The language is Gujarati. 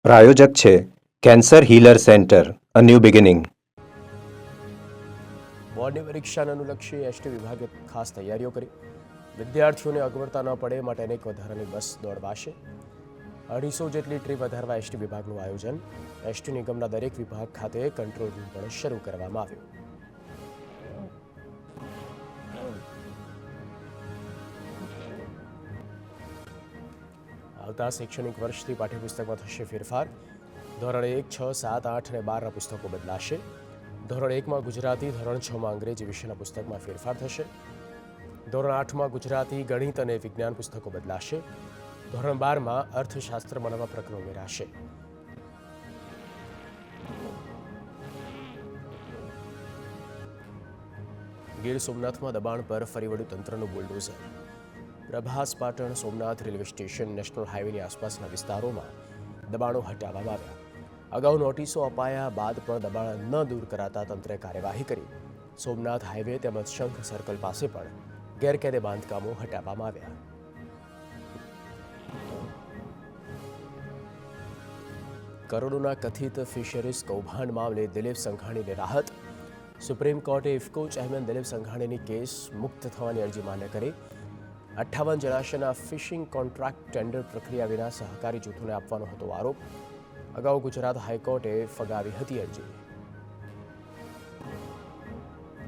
પ્રાયોજક છે cancer healer centre, a new beginning. બોર્ડની પરીક્ષાને અનુલક્ષી એસટી વિભાગે ખાસ તૈયારીઓ કરી. વિદ્યાર્થીઓને અગવડતા ન પડે માટે અનેક વધારાની બસ દોડવાશે. 250 જેટલી ટ્રીપ વધારવા એસટી વિભાગનું આયોજન. એસટી નિગમના દરેક વિભાગ ખાતે કંટ્રોલ રૂમ પણ શરૂ કરવામાં આવ્યો. આવતા શૈક્ષણિક વર્ષથી પાઠ્યપુસ્તકમાં થશે ફેરફાર. ધોરણ 1, 6, 7, 8 અને 12ના પુસ્તકો બદલાશે. ધોરણ 1માં ગુજરાતી, ધોરણ 6માં અંગ્રેજી વિષયના પુસ્તકમાં ફેરફાર થશે. ધોરણ 8માં ગુજરાતી, ગણિત અને વિજ્ઞાન પુસ્તકો બદલાશે. ધોરણ 12માં અર્થશાસ્ત્રમાં નવા પ્રકરણો ઉમેરાશે. ગીર સોમનાથમાં દબાણ પર ફરી વળ્યું તંત્રનું bulldozer. Prabhas Patan Somnath railway station national હાઈવેની આસપાસના વિસ્તારોમાં દબાણો હટાવવામાં આવ્યા. અગાઉ નોટિસો અપાયા બાદ પણ દબાણ ન દૂર કરાતા તંત્રે કાર્યવાહી કરી. સોમનાથ હાઈવે તેમજ શંખ સર્કલ પાસે પણ ગેરકાયદે બાંધકામો હટાવવામાં આવ્યા. કરોડોના કથિત ફિશરીઝ કૌભાંડ મામલે દિલીપ સંઘાણીને રાહત. સુપ્રીમ કોર્ટે ઇફકો ચેરમેન દિલીપ સંઘાણીની કેસ મુક્ત થવાની અરજી માન્ય કરી. 58 જળાશયના ફિશિંગ કોન્ટ્રાક્ટ ટેન્ડર પ્રક્રિયા વિના સહકારી જૂથોને આપવાનો હતો આરોપ. અગાઉ ગુજરાત હાઈકોર્ટે ફગાવી હતી અરજી.